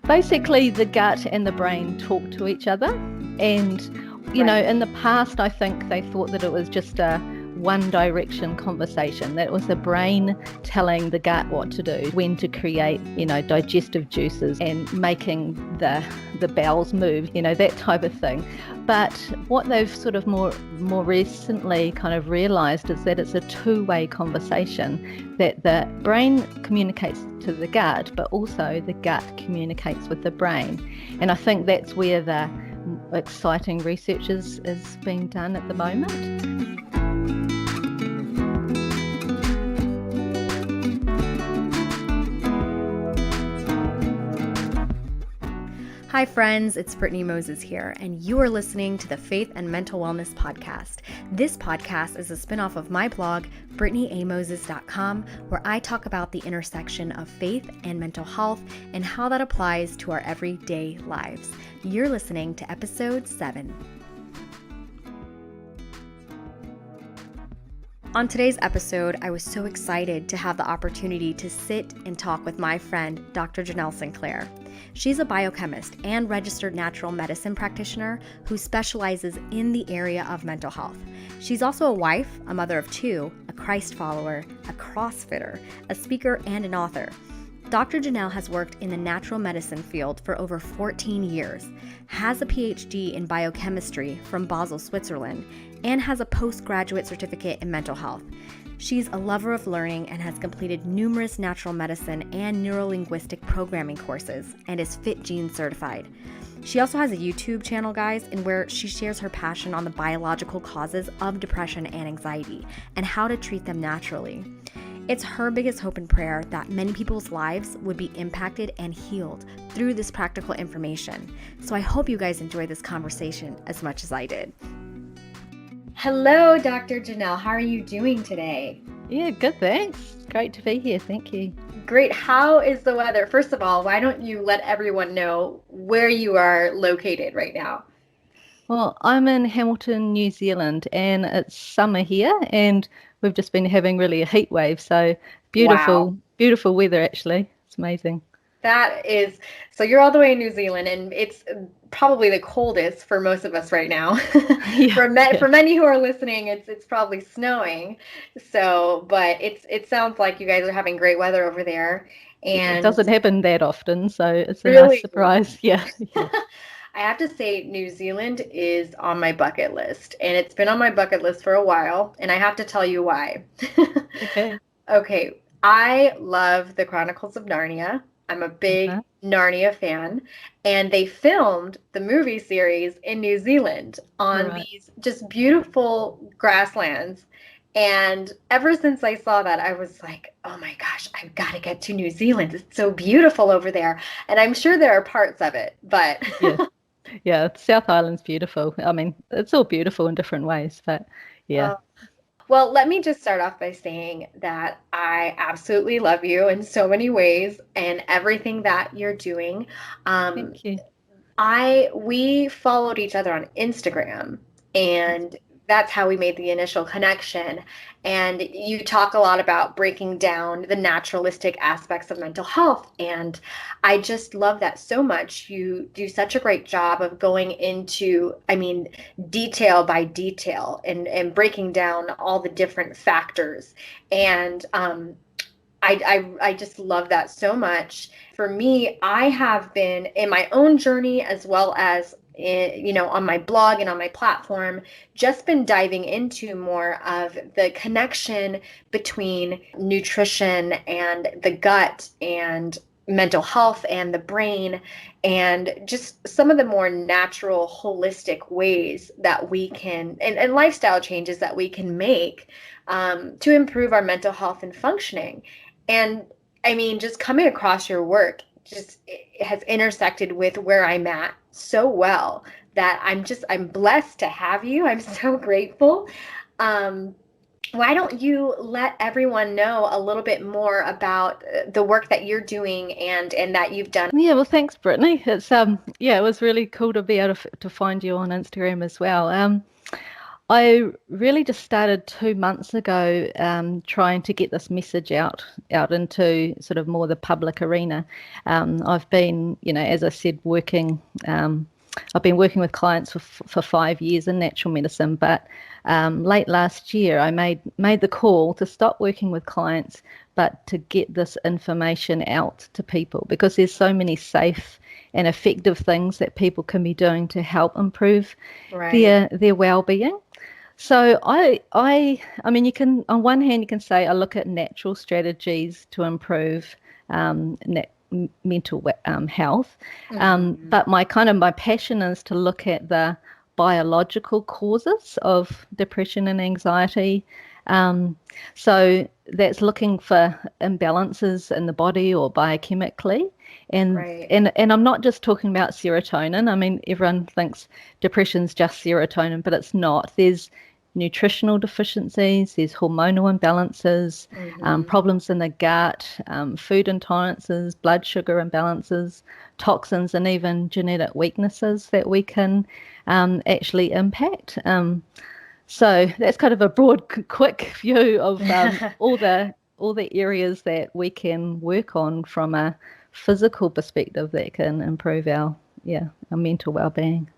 Basically, the gut and the brain talk to each other. And, in the past, I think they thought that it was just a one direction conversation. That was the brain telling the gut what to do, when to create, digestive juices and making the bowels move, that type of thing. But what they've sort of more recently kind of realized is that it's a two-way conversation, that the brain communicates to the gut, but also the gut communicates with the brain. And I think that's where the exciting research is being done at the moment. Hi friends, it's Brittney Moses here, and you are listening to the Faith and Mental Wellness Podcast. This podcast is a spinoff of my blog, BrittneyAMoses.com, where I talk about the intersection of faith and mental health and how that applies to our everyday lives. You're listening to episode 7. On today's episode, I was so excited to have the opportunity to sit and talk with my friend, Dr. Janelle Sinclair. She's a biochemist and registered natural medicine practitioner who specializes in the area of mental health. She's also a wife, a mother of 2, a Christ follower, a CrossFitter, a speaker, and an author. Dr. Janelle has worked in the natural medicine field for over 14 years, has a PhD in biochemistry from Basel, Switzerland, and has a postgraduate certificate in mental health. She's a lover of learning and has completed numerous natural medicine and neurolinguistic programming courses and is Fit Gene certified. She also has a YouTube channel, guys, in where she shares her passion on the biological causes of depression and anxiety and how to treat them naturally. It's her biggest hope and prayer that many people's lives would be impacted and healed through this practical information. So I hope you guys enjoy this conversation as much as I did. Hello, Dr. Janelle. How are you doing today? Yeah, good, thanks. Great to be here. Thank you. Great. How is the weather? First of all, why don't you let everyone know where you are located right now? Well, I'm in Hamilton, New Zealand, and it's summer here, and we've just been having really a heat wave. So beautiful, Beautiful weather, actually. It's amazing. That is, so you're all the way in New Zealand, and it's probably the coldest for most of us right now. For many who are listening, it's probably snowing. So, but it sounds like you guys are having great weather over there. And it doesn't happen that often, so it's a really nice surprise. Yeah. I have to say, New Zealand is on my bucket list, and it's been on my bucket list for a while, and I have to tell you why. Okay, I love the Chronicles of Narnia. I'm a big Narnia fan, and they filmed the movie series in New Zealand on these just beautiful grasslands. And ever since I saw that, I was like, oh my gosh, I've got to get to New Zealand. It's so beautiful over there. And I'm sure there are parts of it, but... Yeah, South Island's beautiful. I mean, it's all beautiful in different ways, but yeah. Well, let me just start off by saying that I absolutely love you in so many ways and everything that you're doing. Thank you. We followed each other on Instagram, and that's how we made the initial connection. And you talk a lot about breaking down the naturalistic aspects of mental health. And I just love that so much. You do such a great job of going into, detail by detail and breaking down all the different factors. And I just love that so much. For me, I have been in my own journey as well as on my blog and on my platform, just been diving into more of the connection between nutrition and the gut and mental health and the brain, and just some of the more natural, holistic ways that we can, and lifestyle changes that we can make to improve our mental health and functioning. And just coming across your work it has intersected with where I'm at so well that I'm blessed to have you. I'm so grateful. Why don't you let everyone know a little bit more about the work that you're doing and that you've done? Yeah, well, thanks, Brittney. It's it was really cool to be able to find you on Instagram as well. I really just started 2 months ago, trying to get this message out into sort of more the public arena. I've been, as I said, I've been working with clients for 5 years in natural medicine, but late last year I made the call to stop working with clients, but to get this information out to people, because there's so many safe and effective things that people can be doing to help improve their well-being. So I mean, you can, on one hand, you can say I look at natural strategies to improve mental health, but my passion is to look at the biological causes of depression and anxiety. So that's looking for imbalances in the body or biochemically. And I'm not just talking about serotonin. I mean, everyone thinks depression's just serotonin, but it's not. There's nutritional deficiencies, there's hormonal imbalances, problems in the gut, food intolerances, blood sugar imbalances, toxins, and even genetic weaknesses that we can actually impact. So that's kind of a broad, quick view of all the areas that we can work on from a physical perspective that can improve our mental well-being.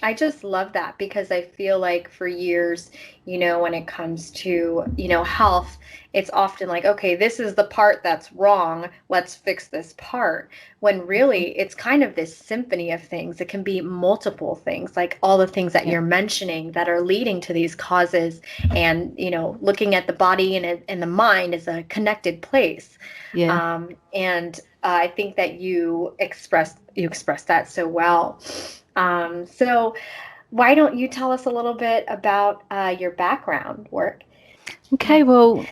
I just love that, because I feel like for years, when it comes to, health, it's often like, okay, this is the part that's wrong. Let's fix this part. When really it's kind of this symphony of things. It can be multiple things, like all the things that you're mentioning that are leading to these causes. And, looking at the body and the mind is a connected place. Yeah. And I think that you expressed that so well. So why don't you tell us a little bit about your background work? Okay, well,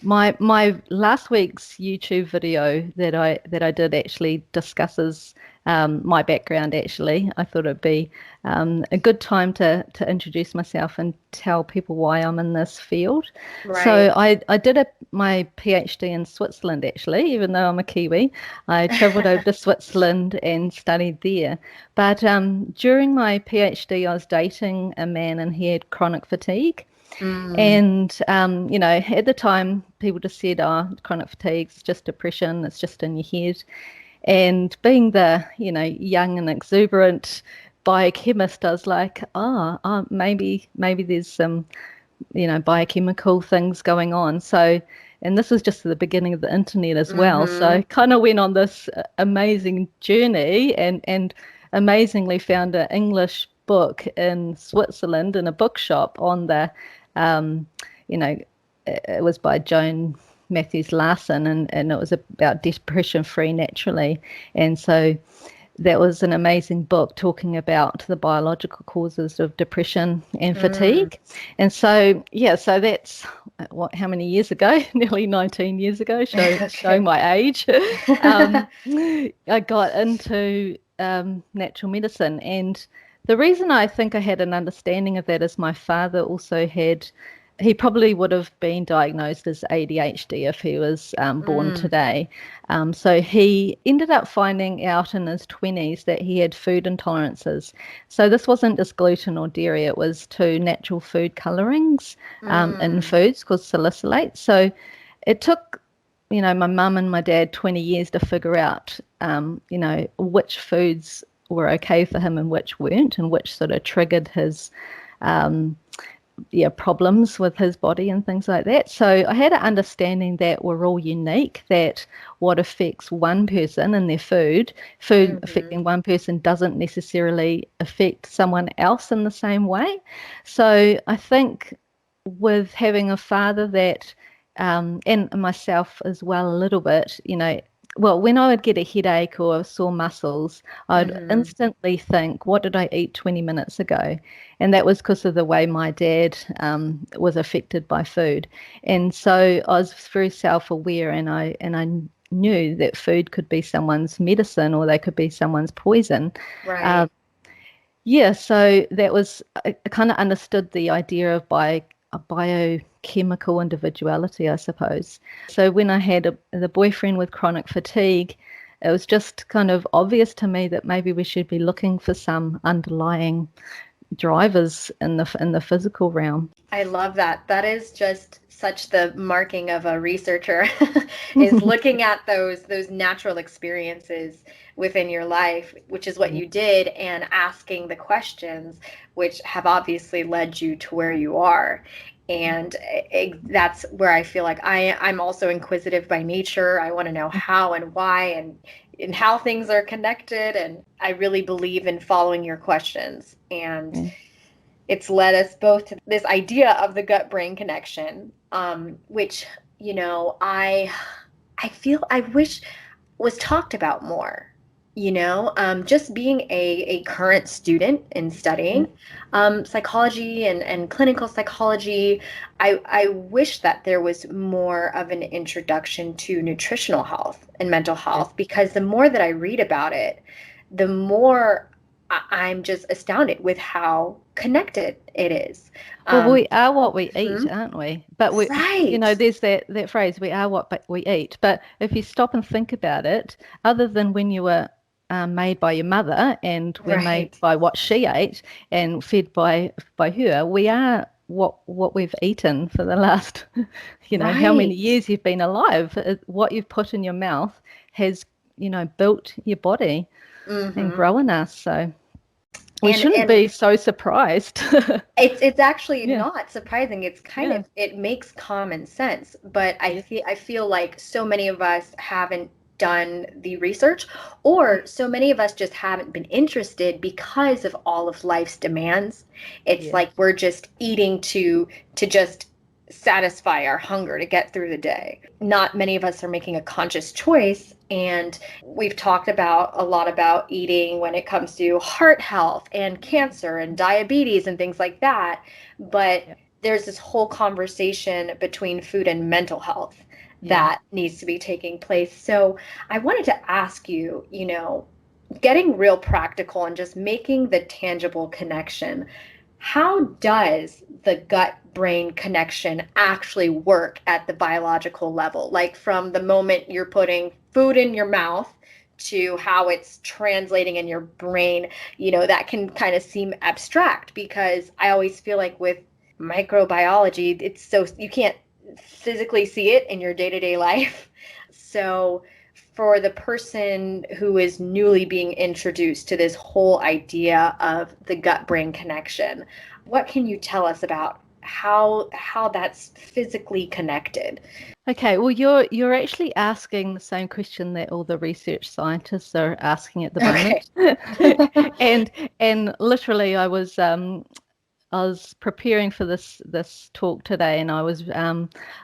my last week's YouTube video that I did actually discusses my background. Actually, I thought it'd be a good time to introduce myself and tell people why I'm in this field. Right. So I did my PhD in Switzerland, actually, even though I'm a Kiwi. I travelled over to Switzerland and studied there. But during my PhD, I was dating a man, and he had chronic fatigue. And, at the time, people just said, chronic fatigue is just depression, it's just in your head. And being the, young and exuberant biochemist, I was like, maybe there's some, biochemical things going on. So, and this was just the beginning of the internet as well. So I kind of went on this amazing journey and amazingly found an English book in Switzerland in a bookshop on the it was by Joan Matthews Larson, and it was about depression free naturally. And so that was an amazing book talking about the biological causes of depression and fatigue. And so, so that's how many years ago? Nearly 19 years ago, showing my age. I got into natural medicine, and the reason I think I had an understanding of that is my father also he probably would have been diagnosed as ADHD if he was born today. So he ended up finding out in his 20s that he had food intolerances. So this wasn't just gluten or dairy, it was to natural food colorings in foods called salicylate. So it took, my mum and my dad 20 years to figure out, which foods were okay for him and which weren't, and which sort of triggered his problems with his body and things like that. So I had an understanding that we're all unique, that what affects one person and their food affecting one person doesn't necessarily affect someone else in the same way. So I think with having a father that and myself as well a little bit, when I would get a headache or sore muscles, I'd instantly think, what did I eat 20 minutes ago? And that was because of the way my dad was affected by food. And so I was very self-aware, and I knew that food could be someone's medicine or they could be someone's poison. Right. So that was, I kind of understood the idea of biochemical individuality, I suppose. So when I had the boyfriend with chronic fatigue, it was just kind of obvious to me that maybe we should be looking for some underlying drivers in the physical realm. I love that. That is just such the marking of a researcher is looking at those natural experiences within your life, which is what you did, and asking the questions which have obviously led you to where you are. And that's where I feel like I'm also inquisitive by nature. I want to know how and why and how things are connected. And I really believe in following your questions. And it's led us both to this idea of the gut-brain connection, which, I wish was talked about more. Just being a current student in studying psychology and clinical psychology, I wish that there was more of an introduction to nutritional health and mental health, because the more that I read about it, the more I'm just astounded with how connected it is. Well, we are what we eat, aren't we? But right. There's that phrase, we are what we eat. But if you stop and think about it, other than when you were made by your mother and were made by what she ate and fed by her, we are what we've eaten for the last, how many years you've been alive. What you've put in your mouth has, built your body and grown us. So we shouldn't be so surprised. It's actually not surprising. It's kind of, it makes common sense. But I feel like so many of us haven't done the research, or so many of us just haven't been interested because of all of life's demands. It's like we're just eating to just satisfy our hunger to get through the day. Not many of us are making a conscious choice. And we've talked a lot about eating when it comes to heart health and cancer and diabetes and things like that. But there's this whole conversation between food and mental health that needs to be taking place. So I wanted to ask you, getting real practical and just making the tangible connection, how does the gut-brain connection actually work at the biological level? Like from the moment you're putting food in your mouth to how it's translating in your brain, that can kind of seem abstract, because I always feel like with microbiology, it's so, you can't physically see it in your day-to-day life. So for the person who is newly being introduced to this whole idea of the gut-brain connection, what can you tell us about how that's physically connected? Okay, well, you're actually asking the same question that all the research scientists are asking at the moment. and literally, I was preparing for this talk today, and I was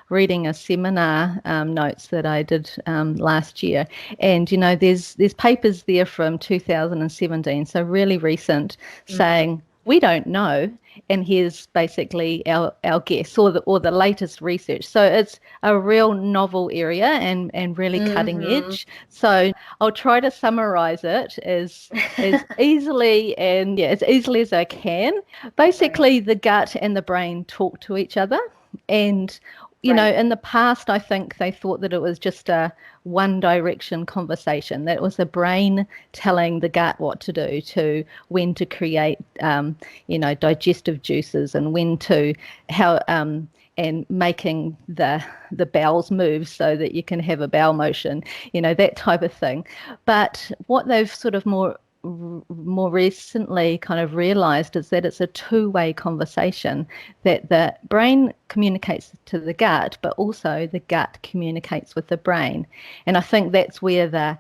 reading a seminar notes that I did last year, and there's papers there from 2017, so really recent, saying we don't know, and here's basically our guess or the latest research. So it's a real novel area and really cutting edge. So I'll try to summarize it as easily as easily as I can. Basically, the gut and the brain talk to each other, and in the past, I think they thought that it was just a one direction conversation, that it was the brain telling the gut what to do, when to create, digestive juices, and and making the bowels move so that you can have a bowel motion, that type of thing. But what they've sort of more recently kind of realized is that it's a two-way conversation, that the brain communicates to the gut, but also the gut communicates with the brain. And I think that's where the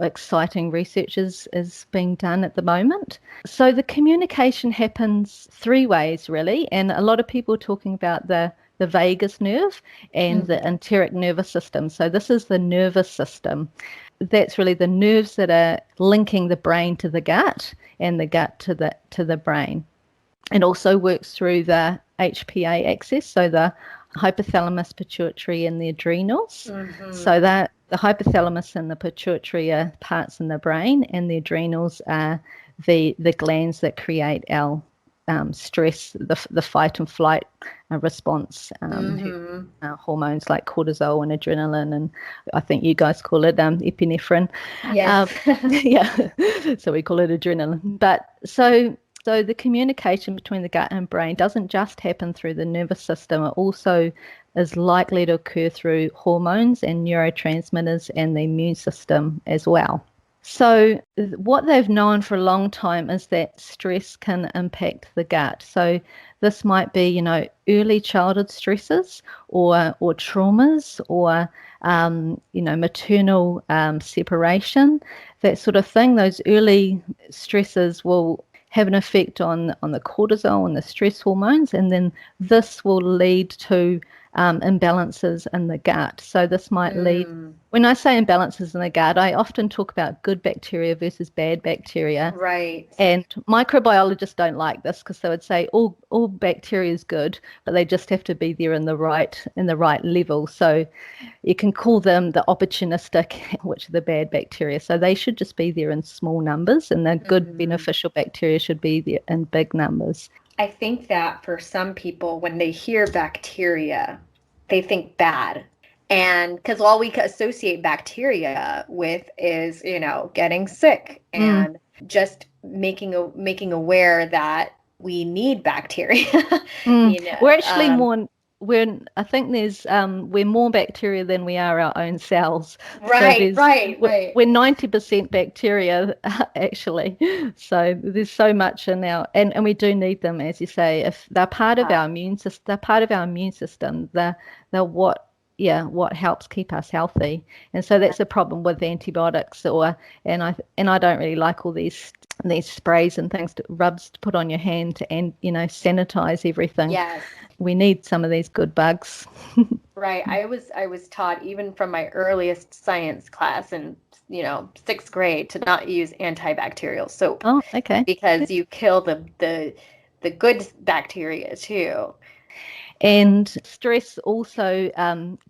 exciting research is being done at the moment. So the communication happens three ways, really, and a lot of people are talking about the vagus nerve and the enteric nervous system. So this is the nervous system. That's really the nerves that are linking the brain to the gut and the gut to the brain. It also works through the HPA axis, so the hypothalamus, pituitary, and the adrenals. So that the hypothalamus and the pituitary are parts in the brain, and the adrenals are the glands that create our stress, the fight and flight response, hormones like cortisol and adrenaline, and I think you guys call it epinephrine. Yes. So we call it adrenaline. But so So the communication between the gut and brain doesn't just happen through the nervous system. It also is likely to occur through hormones and neurotransmitters and the immune system as well. So what they've known for a long time is that stress can impact the gut. So this might be, early childhood stresses or traumas or, maternal separation, that sort of thing. Those early stresses will have an effect on the cortisol and the stress hormones, and then this will lead to imbalances in the gut. So this might lead, when I say imbalances in the gut, I often talk about good bacteria versus bad bacteria. Right. And microbiologists don't like this because they would say all bacteria is good, but they just have to be there in the right level. So you can call them the opportunistic, which are the bad bacteria. So they should just be there in small numbers, and the good beneficial bacteria should be there in big numbers. I think that for some people, when they hear bacteria, they think bad. And because all we associate bacteria with is, getting sick and just making aware that we need bacteria. We're actually I think we're more bacteria than we are our own cells. Right, so right. We're 90% bacteria, actually. So there's so much in and we do need them, as you say. If they're part of our immune system, they're what helps keep us healthy. And so that's a problem with antibiotics and I don't really like all these sprays and things, rubs to put on your hand and sanitize everything. Yes. We need some of these good bugs. Right. I was taught, even from my earliest science class in 6th grade, to not use antibacterial soap. Oh, okay. Because you kill the good bacteria too. And stress also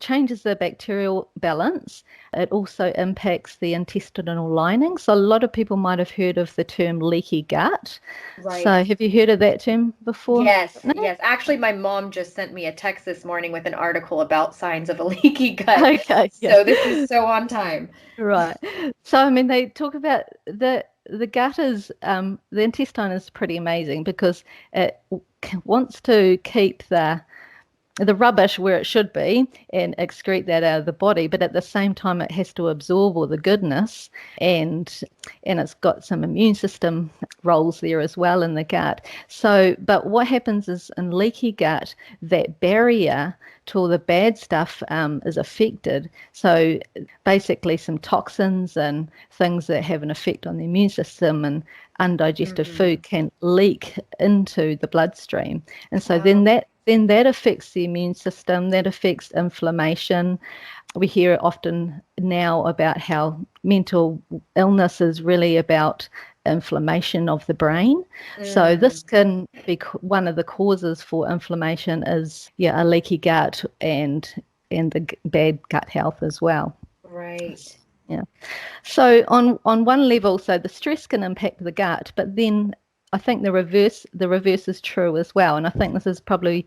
changes the bacterial balance. It also impacts the intestinal lining. So a lot of people might have heard of the term leaky gut. Right. So have you heard of that term before? Yes, no? Yes. Actually, my mom just sent me a text this morning with an article about signs of a leaky gut. Okay. So this is so on time. Right. So, they talk about the gut is, the intestine is pretty amazing because it wants to keep the rubbish where it should be and excrete that out of the body, but at the same time it has to absorb all the goodness, and it's got some immune system roles there as well in the gut. So, but what happens is in leaky gut, that barrier to all the bad stuff is affected. So basically some toxins and things that have an effect on the immune system and undigested food can leak into the bloodstream. And so then that affects the immune system, that affects inflammation. We hear often now about how mental illness is really about inflammation of the brain. So this can be one of the causes for inflammation is a leaky gut and the bad gut health as well. Right. Yeah. So on one level, so the stress can impact the gut, but then I think the reverse is true as well. And I think this is probably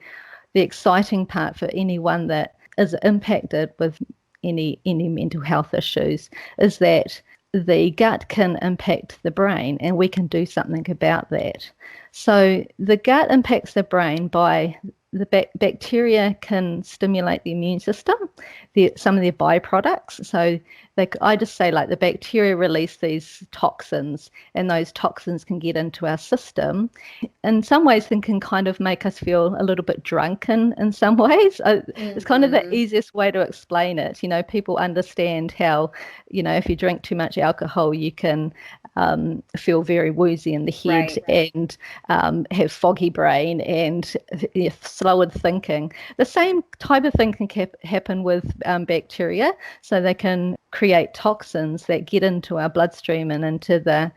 the exciting part for anyone that is impacted with any mental health issues, is that the gut can impact the brain and we can do something about that. So the gut impacts the brain by the bacteria can stimulate the immune system, some of their byproducts. So I just say, like, the bacteria release these toxins, and those toxins can get into our system. In some ways, they can kind of make us feel a little bit drunken in some ways. It's kind of the easiest way to explain it. People understand how, if you drink too much alcohol, you can feel very woozy in the head, right. and have foggy brain and slower thinking. The same type of thing can happen with bacteria. So they can create toxins that get into our bloodstream and into the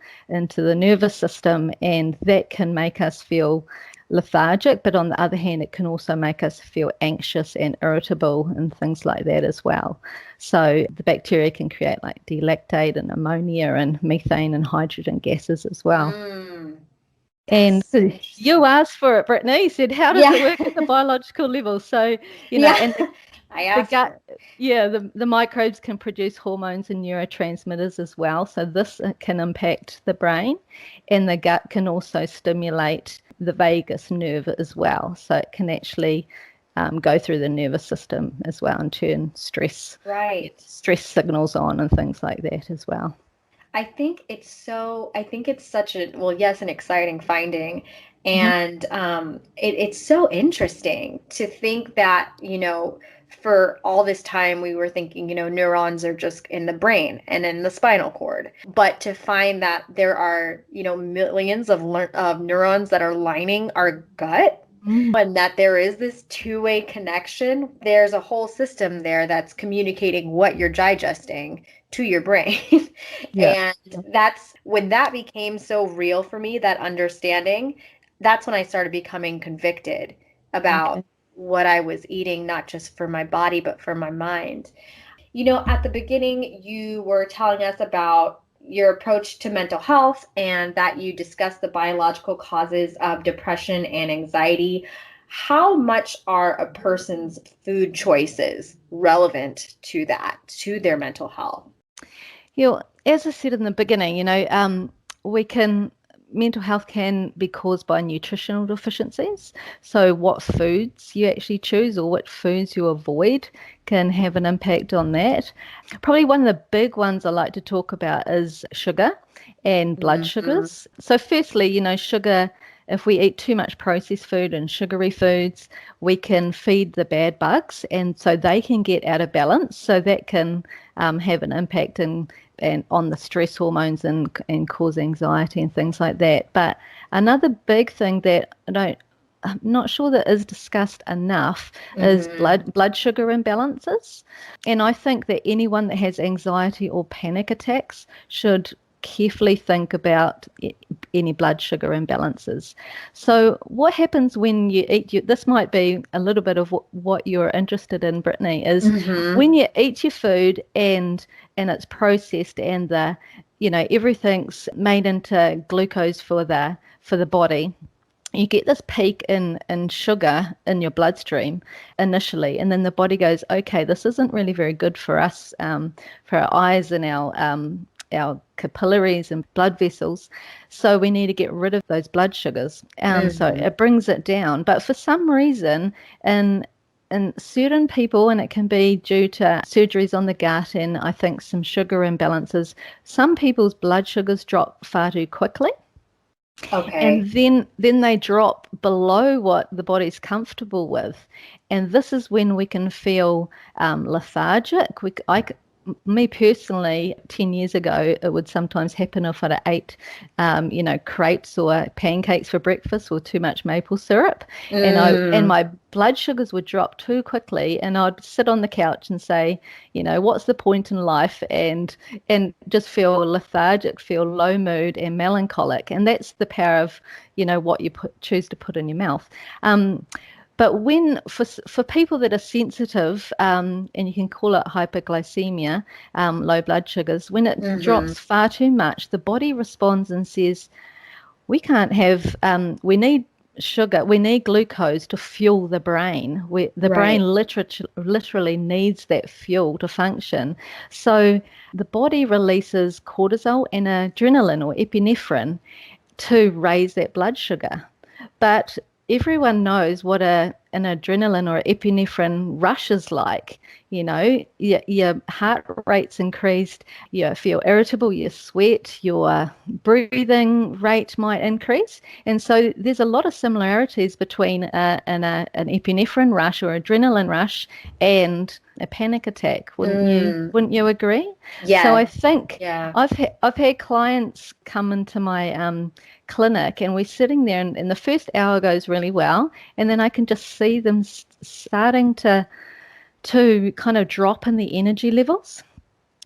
nervous system, and that can make us feel lethargic. But on the other hand, it can also make us feel anxious and irritable and things like that as well. So the bacteria can create like delactate and ammonia and methane and hydrogen gases as well. And you asked for it, Brittney. You said, how does it work at the biological level? So, and I The asked gut, for it. yeah, the microbes can produce hormones and neurotransmitters as well. So this can impact the brain, and the gut can also stimulate the vagus nerve as well. So it can actually go through the nervous system as well and turn Right. stress signals on and things like that as well. I think it's such a, well, yes, an exciting finding. Mhm. And it's so interesting to think that, for all this time we were thinking, neurons are just in the brain and in the spinal cord. But to find that there are, millions of neurons that are lining our gut, Mm. and that there is this two-way connection. There's a whole system there that's communicating what you're digesting to your brain. Yeah. And that's when that became so real for me, that understanding. That's when I started becoming convicted about Okay. what I was eating, not just for my body, but for my mind. At the beginning, you were telling us about your approach to mental health and that you discussed the biological causes of depression and anxiety. How much are a person's food choices relevant to that, to their mental health? As I said in the beginning, we can mental health can be caused by nutritional deficiencies. So what foods you actually choose or what foods you avoid can have an impact on that. Probably one of the big ones I like to talk about is sugar and blood Mm-hmm. sugars. So firstly, sugar, if we eat too much processed food and sugary foods, we can feed the bad bugs, and so they can get out of balance. So that can have an impact and on the stress hormones and cause anxiety and things like that. But another big thing that I'm not sure that is discussed enough is Mm-hmm. blood sugar imbalances. And I think that anyone that has anxiety or panic attacks should carefully think about any blood sugar imbalances. So what happens when you eat this might be a little bit of what you're interested in, Brittney, is Mm-hmm. when you eat your food and it's processed and everything's made into glucose for the body, you get this peak in sugar in your bloodstream initially, and then the body goes, okay, this isn't really very good for us, for our eyes and our capillaries and blood vessels, so we need to get rid of those blood sugars. So Mm-hmm. it brings it down. But for some reason, in certain people, and it can be due to surgeries on the gut and I think some sugar imbalances, some people's blood sugars drop far too quickly. Okay. And then they drop below what the body's comfortable with. And this is when we can feel lethargic. Me personally, 10 years ago, it would sometimes happen if I ate, crepes or pancakes for breakfast or too much maple syrup. And Mm. my blood sugars would drop too quickly. And I'd sit on the couch and say, what's the point in life? And just feel lethargic, feel low mood and melancholic. And that's the power of, what you choose to put in your mouth. But when for people that are sensitive, and you can call it hyperglycemia, low blood sugars, when it Mm-hmm. drops far too much, the body responds and says, we can't have, we need sugar, we need glucose to fuel the brain. The brain Right. literally needs that fuel to function. So the body releases cortisol and adrenaline or epinephrine to raise that blood sugar. But everyone knows what an adrenaline or epinephrine rush is like. Your heart rate's increased, you feel irritable, you sweat, your breathing rate might increase. And so there's a lot of similarities between an epinephrine rush or adrenaline rush and a panic attack. Mm. Wouldn't you agree? So I Yes. think Yeah. I've had clients come into my clinic, and we're sitting there, and the first hour goes really well, and then I can just see them starting to kind of drop in the energy levels,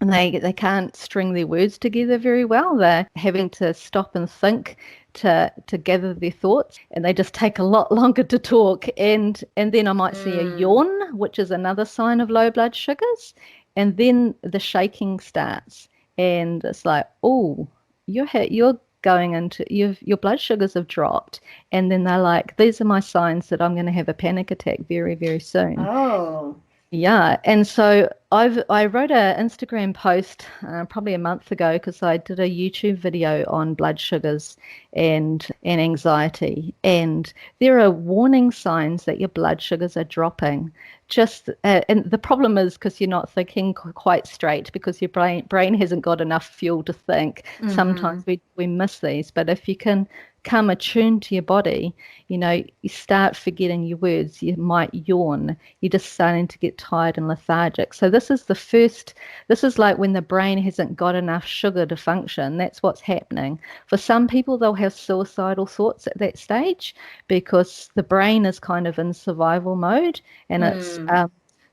and they can't string their words together very well. They're having to stop and think to gather their thoughts, and they just take a lot longer to talk. And then I might see a Mm. yawn, which is another sign of low blood sugars, and then the shaking starts, and it's like, oh, you're going into your blood sugars have dropped, and then they're like, these are my signs that I'm going to have a panic attack very, very soon. Oh. Yeah, and so I wrote a Instagram post probably a month ago because I did a YouTube video on blood sugars and anxiety, and there are warning signs that your blood sugars are dropping. Just and the problem is because you're not thinking quite straight because your brain hasn't got enough fuel to think. Sometimes we miss these, but if you can come attuned to your body, you start forgetting your words. You might yawn. You're just starting to get tired and lethargic. So this is like when the brain hasn't got enough sugar to function. That's what's happening. For some people, they'll have suicidal thoughts at that stage because the brain is kind of in survival mode, and it's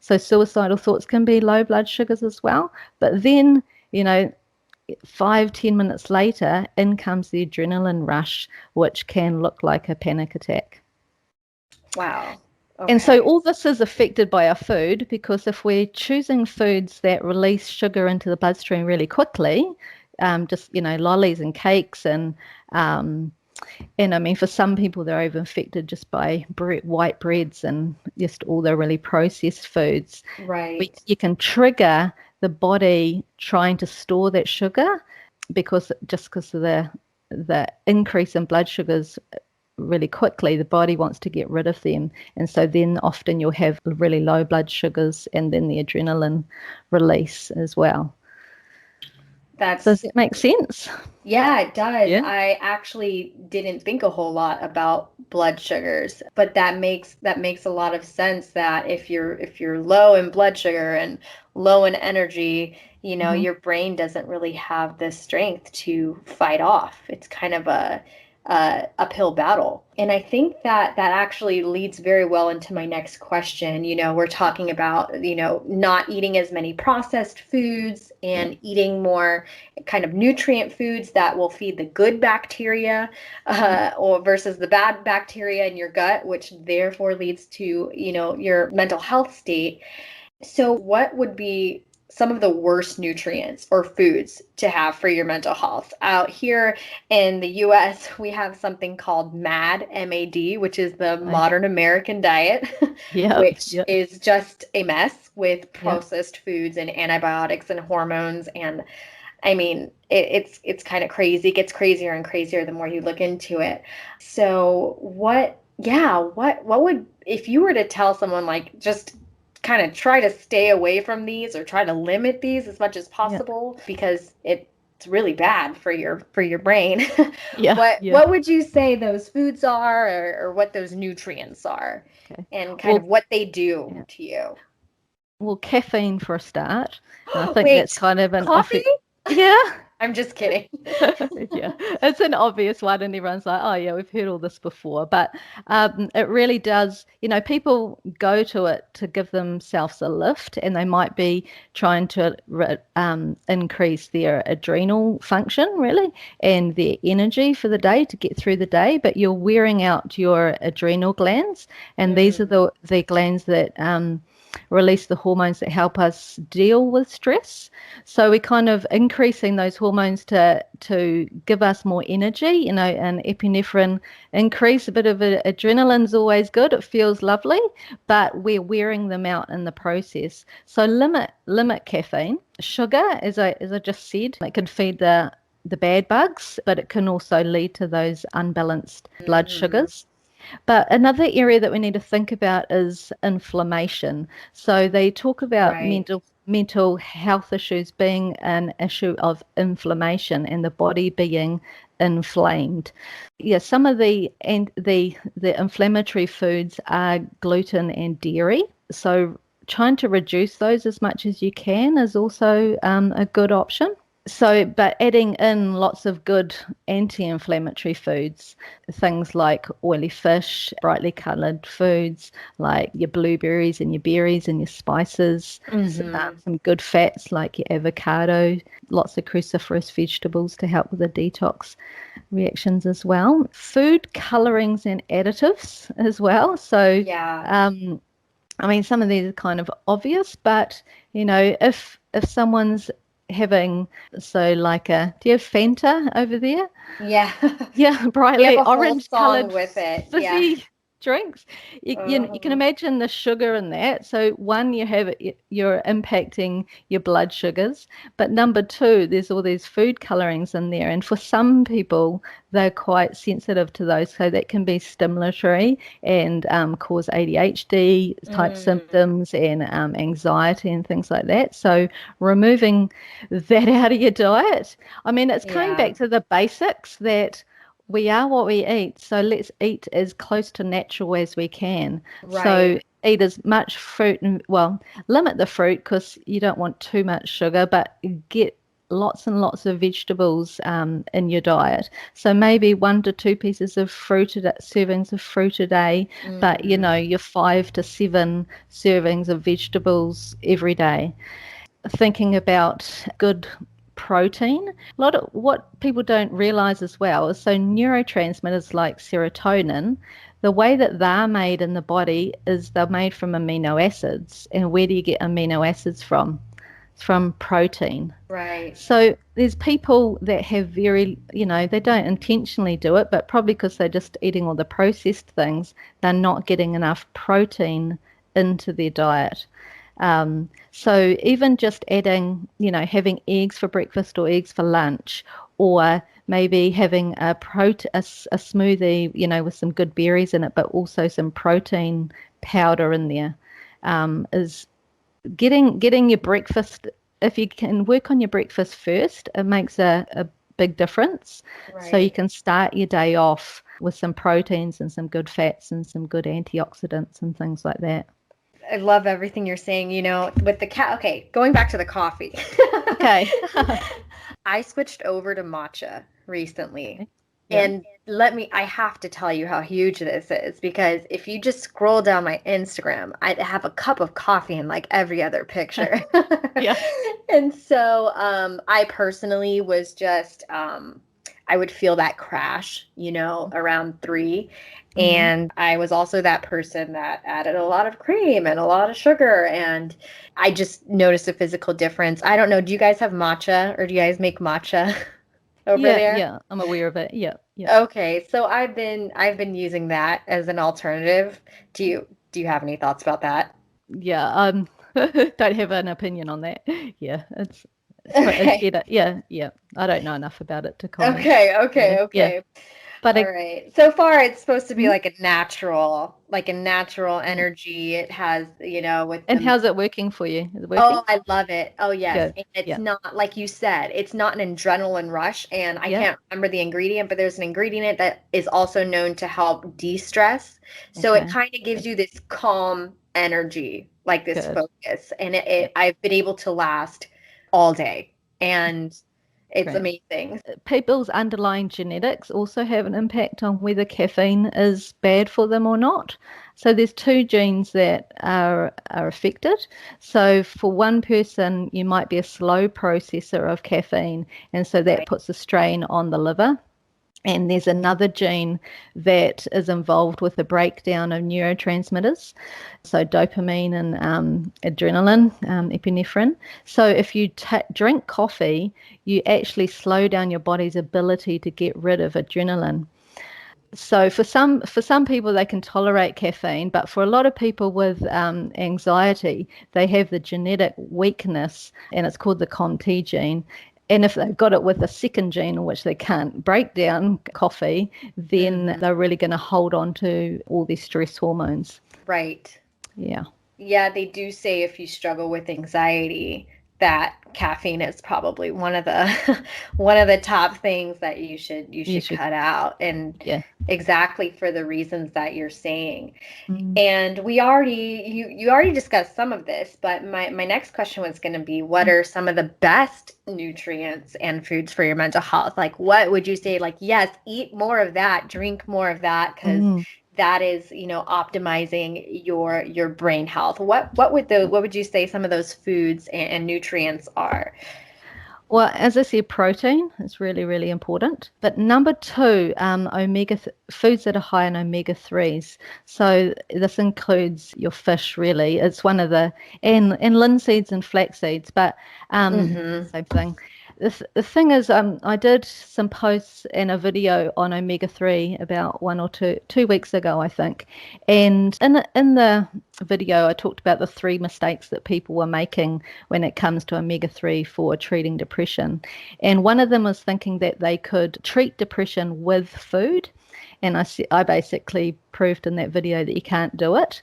so suicidal thoughts can be low blood sugars as well. But then, 5-10 minutes later, in comes the adrenaline rush, which can look like a panic attack. Wow. Okay. And so all this is affected by our food, because if we're choosing foods that release sugar into the bloodstream really quickly, lollies and cakes and I mean, for some people, they're over infected just by white breads and just all the really processed foods. Right. You can trigger the body trying to store that sugar because of the increase in blood sugars really quickly, the body wants to get rid of them. And so then often you'll have really low blood sugars and then the adrenaline release as well. Does it make sense? Yeah, it does. Yeah. I actually didn't think a whole lot about blood sugars, but that makes a lot of sense that if you're low in blood sugar and low in energy, your brain doesn't really have the strength to fight off. It's kind of a uphill battle. And I think that actually leads very well into my next question. We're talking about, not eating as many processed foods and eating more kind of nutrient foods that will feed the good bacteria or versus the bad bacteria in your gut, which therefore leads to, your mental health state. So what would be some of the worst nutrients or foods to have for your mental health? Out here in the US, we have something called MAD, M-A-D, which is the modern American diet, which is just a mess with processed foods and antibiotics and hormones. And I mean, it's kind of crazy. It gets crazier and crazier the more you look into it. So what would, if you were to tell someone like just kind of try to stay away from these or try to limit these as much as possible because it's really bad for your brain. What would you say those foods are or what those nutrients are and kind of what they do to you? Well, caffeine for a start. I think that's kind of an coffee? Yeah. I'm just kidding. Yeah, it's an obvious one, and everyone's like, "Oh, yeah, we've heard all this before." But it really does. People go to it to give themselves a lift, and they might be trying to increase their adrenal function, really, and their energy for the day to get through the day. But you're wearing out your adrenal glands, and these are the glands that release the hormones that help us deal with stress. So we're kind of increasing those hormones to give us more energy, and epinephrine increase. A bit of adrenaline's always good. It feels lovely, but we're wearing them out in the process. So limit caffeine. Sugar, as I just said, it can feed the bad bugs, but it can also lead to those unbalanced blood sugars. But another area that we need to think about is inflammation. So they talk about mental health issues being an issue of inflammation and the body being inflamed. Yeah, some of the inflammatory foods are gluten and dairy. So trying to reduce those as much as you can is also a good option. So, but adding in lots of good anti-inflammatory foods, things like oily fish, brightly coloured foods, like your blueberries and your berries and your spices, some good fats like your avocado, lots of cruciferous vegetables to help with the detox reactions as well. Food colorings and additives as well. So, I mean, some of these are kind of obvious, but, if someone's having, do you have Fanta over there? Yeah. Yeah, brightly orange coloured with it. fizzy drinks. You can imagine the sugar in that. So one, you're impacting your blood sugars, but number two, there's all these food colorings in there, and for some people they're quite sensitive to those, so that can be stimulatory and cause ADHD type symptoms and anxiety and things like that. So removing that out of your diet, I mean, it's coming back to the basics that we are what we eat, so let's eat as close to natural as we can. Right. So eat as much fruit, and limit the fruit because you don't want too much sugar, but get lots and lots of vegetables in your diet. So maybe 1 to 2 pieces of fruit servings of fruit a day, but your 5 to 7 servings of vegetables every day. Thinking about good protein. A lot of what people don't realize as well is, so neurotransmitters like serotonin, the way that they're made in the body is they're made from amino acids. And where do you get amino acids from? It's from protein. Right. So there's people that have very, they don't intentionally do it, but probably because they're just eating all the processed things, they're not getting enough protein into their diet. So even just adding, having eggs for breakfast or eggs for lunch, or maybe having a smoothie, with some good berries in it, but also some protein powder in there, is getting your breakfast. If you can work on your breakfast first, it makes a big difference. Right. So you can start your day off with some proteins and some good fats and some good antioxidants and things like that. I love everything you're saying, with the okay, going back to the coffee. Okay. I switched over to matcha recently. Yeah. And I have to tell you how huge this is, because if you just scroll down my Instagram, I have a cup of coffee in like every other picture. Yeah. And so I personally was just, I would feel that crash, around 3. And I was also that person that added a lot of cream and a lot of sugar. And I just noticed a physical difference. I don't know. Do you guys have matcha, or do you guys make matcha over there? Yeah, I'm aware of it. Yeah. Okay. So I've been using that as an alternative. Do you have any thoughts about that? Yeah. Don't have an opinion on that. Yeah. It's better. Yeah. I don't know enough about it to comment. Okay. Yeah. But all right. So far, it's supposed to be like a natural energy. It has, And how's it working for you? Is it working? Oh, I love it. Oh, yes. Good. And it's not, like you said, it's not an adrenaline rush. And I can't remember the ingredient, but there's an ingredient that is also known to help de-stress. So it kind of gives you this calm energy, like this focus. And I've been able to last all day. And it's amazing. People's underlying genetics also have an impact on whether caffeine is bad for them or not. So there's 2 genes that are affected. So for one person, you might be a slow processor of caffeine, and so that puts a strain on the liver. And there's another gene that is involved with the breakdown of neurotransmitters, so dopamine and adrenaline, epinephrine. So if you drink coffee, you actually slow down your body's ability to get rid of adrenaline. So for some people, they can tolerate caffeine, but for a lot of people with anxiety, they have the genetic weakness, and it's called the COMT gene. And if they've got it with a second gene in which they can't break down coffee, then they're really going to hold on to all these stress hormones. Right. Yeah. Yeah, they do say if you struggle with anxiety, that caffeine is probably one of the top things that you should cut out, and exactly for the reasons that you're saying. And you already discussed some of this, but my next question was going to be, what are some of the best nutrients and foods for your mental health? Like, what would you say, like, yes, eat more of that, drink more of that, because that is, optimizing your brain health. What would you say some of those foods and nutrients are? Well, as I said, protein is really, really important. But number 2, foods that are high in omega-3s. So this includes your fish, really. It's one of and linseeds and flax seeds, but same thing. The thing is, I did some posts and a video on omega-3 about 1 or 2 weeks ago, I think. And in the video, I talked about the 3 mistakes that people were making when it comes to omega-3 for treating depression. And one of them was thinking that they could treat depression with food. And I basically proved in that video that you can't do it.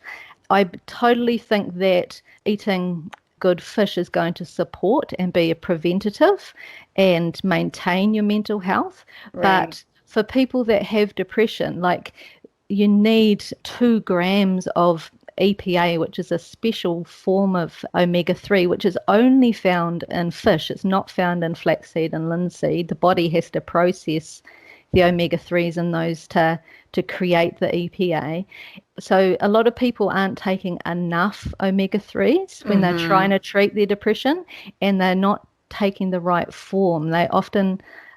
I totally think that eating good fish is going to support and be a preventative and maintain your mental health. Right. But for people that have depression, like, you need 2 grams of EPA, which is a special form of omega-3, which is only found in fish. It's not found in flaxseed and linseed. The body has to process the omega-3s in those to create the EPA. So a lot of people aren't taking enough omega-3s when they're trying to treat their depression, and they're not taking the right form.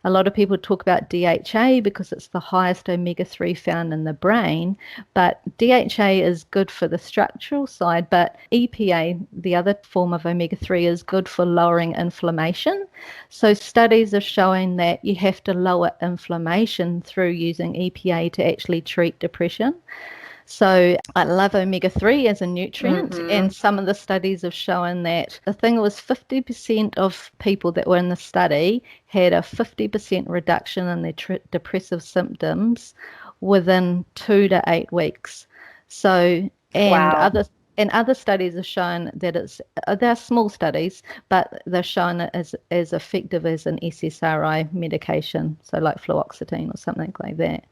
A lot of people talk about DHA because it's the highest omega-3 found in the brain, but DHA is good for the structural side, but EPA, the other form of omega-3, is good for lowering inflammation. So studies are showing that you have to lower inflammation through using EPA to actually treat depression. So I love omega-3 as a nutrient, and some of the studies have shown that I think it was 50% of people that were in the study had a 50% reduction in their depressive symptoms within 2 to 8 weeks. So, and other studies have shown that they're small studies, but they're shown it as effective as an SSRI medication, so like fluoxetine or something like that.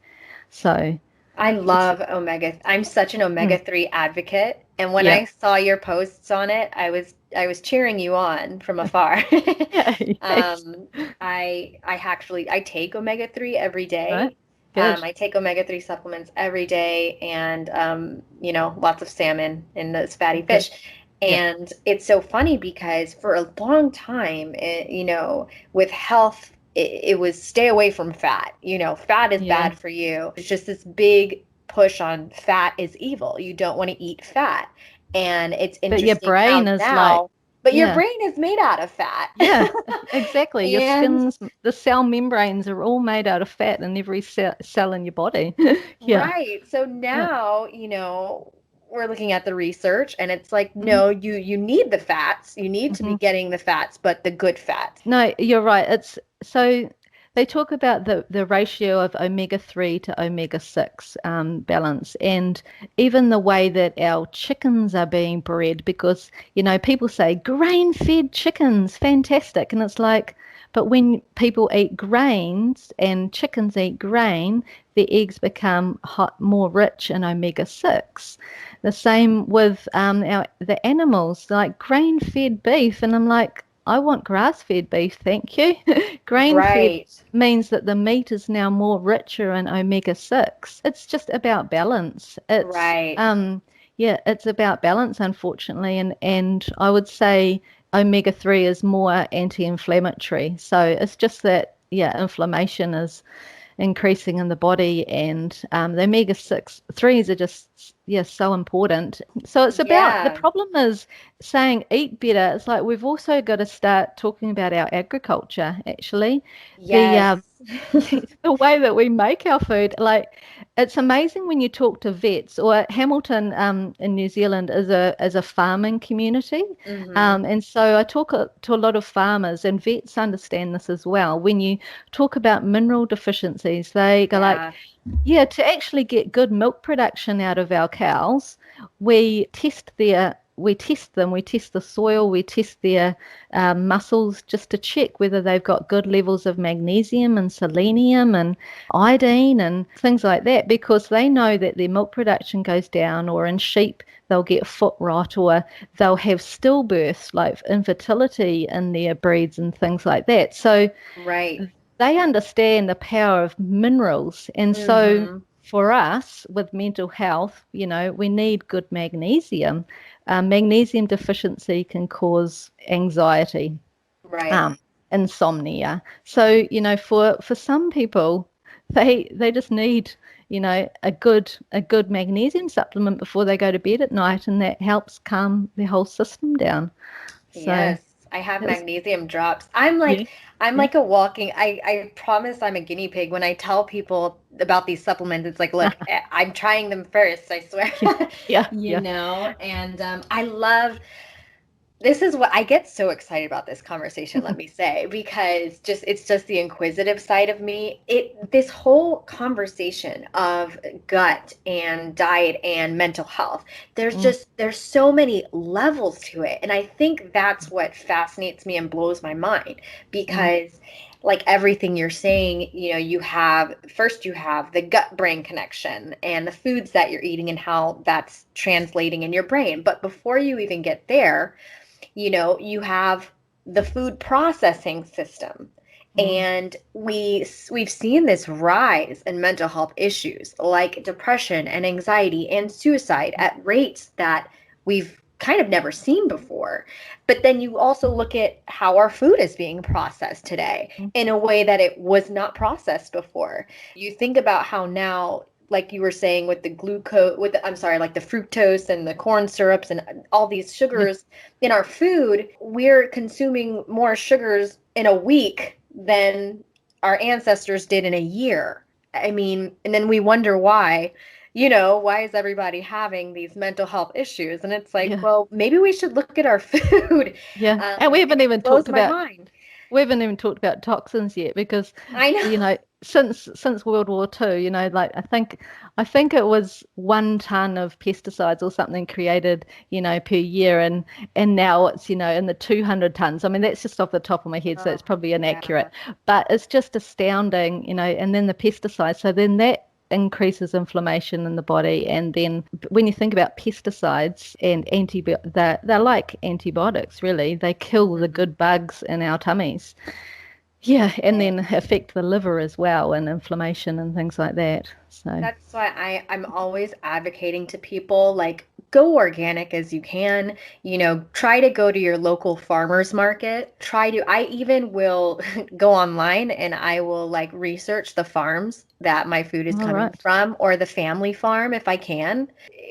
So I love omega. I'm such an omega-3 advocate, and when I saw your posts on it, I was cheering you on from afar. I take omega-3 every day. Right. I take omega-3 supplements every day, and lots of salmon and those fatty fish. And it's so funny because for a long time, with health, it was stay away from fat. Fat is bad for you. It's just this big push on fat is evil. You don't want to eat fat. And it's interesting. But your brain is now, but your brain is made out of fat. Yeah, exactly. Your skins, the cell membranes are all made out of fat in every cell in your body. Right. So now, we're looking at the research, and it's like, no, you need the fats. You need to be getting the fats, but the good fats. No, you're right. So they talk about the ratio of omega-3 to omega-6 balance, and even the way that our chickens are being bred, because, people say grain-fed chickens, fantastic. And it's like, but when people eat grains and chickens eat grain, the eggs become more rich in omega-6. The same with the animals, like grain-fed beef. And I'm like, I want grass-fed beef, thank you. Grain-fed means that the meat is now more richer in omega-6. It's just about balance. It's about balance, unfortunately. And I would say omega-3 is more anti-inflammatory. So it's just that, inflammation is increasing in the body, and the omega-3s are just so important. So it's about, the problem is saying eat better. It's like we've also got to start talking about our agriculture, actually. The way that we make our food. Like, it's amazing when you talk to vets, or Hamilton in New Zealand is a farming community. And so I talk to a lot of farmers, and vets understand this as well. When you talk about mineral deficiencies, they go to actually get good milk production out of our cows, we test them, we test the soil, we test their muscles just to check whether they've got good levels of magnesium and selenium and iodine and things like that, because they know that their milk production goes down, or in sheep they'll get foot rot, or they'll have stillbirths, like infertility in their breeds and things like that. So they understand the power of minerals. And so for us with mental health, we need good magnesium. Magnesium deficiency can cause anxiety, insomnia. So, for some people, they just need, a good magnesium supplement before they go to bed at night, and that helps calm their whole system down. So, yes. I have It was, magnesium drops. I'm yeah, like I'm yeah. like a walking I promise I'm a guinea pig when I tell people about these supplements. It's like, look, I'm trying them first, I swear. Yeah, yeah, You yeah. know, and I love this is what I get so excited about this conversation, let me say, because just it's just the inquisitive side of me. This whole conversation of gut and diet and mental health, Mm, there's so many levels to it. And I think that's what fascinates me and blows my mind mm, because like everything you're saying, you know, you have the gut brain connection and the foods that you're eating and how that's translating in your brain. But before you even get there, you know, you have the food processing system. mm. And we've seen this rise in mental health issues like depression and anxiety and suicide at rates that we've kind of never seen before. But then you also look at how our food is being processed today Mm. in a way that it was not processed before. You think about how now, like you were saying, with the glucose, I'm sorry, like the fructose and the corn syrups and all these Yeah, sugars in our food, we're consuming more sugars in a week than our ancestors did in a year. I mean, and then we wonder why, you know, why is everybody having these mental health issues? And it's like, yeah, well, maybe we should look at our food. yeah. And It blows my mind. we haven't even talked about toxins yet because, I you know. know, since World War II, you know, like I think it was 1 ton of pesticides or something created, you know, per year, and now it's, you know, in the 200 tons. I mean, that's just off the top of my head, so Oh, it's probably yeah. inaccurate, but it's just astounding, you know. And then the pesticides, so then that increases inflammation in the body. And then when you think about pesticides and they're like antibiotics, really. They kill the Mhm. good bugs in our tummies. Yeah, and then affect the liver as well, and inflammation and things like that. So, That's why I'm always advocating to people like go organic as you can. You know, try to go to your local farmers market. I even will go online and I will like research the farms that my food is all coming right. from or the family farm if I can,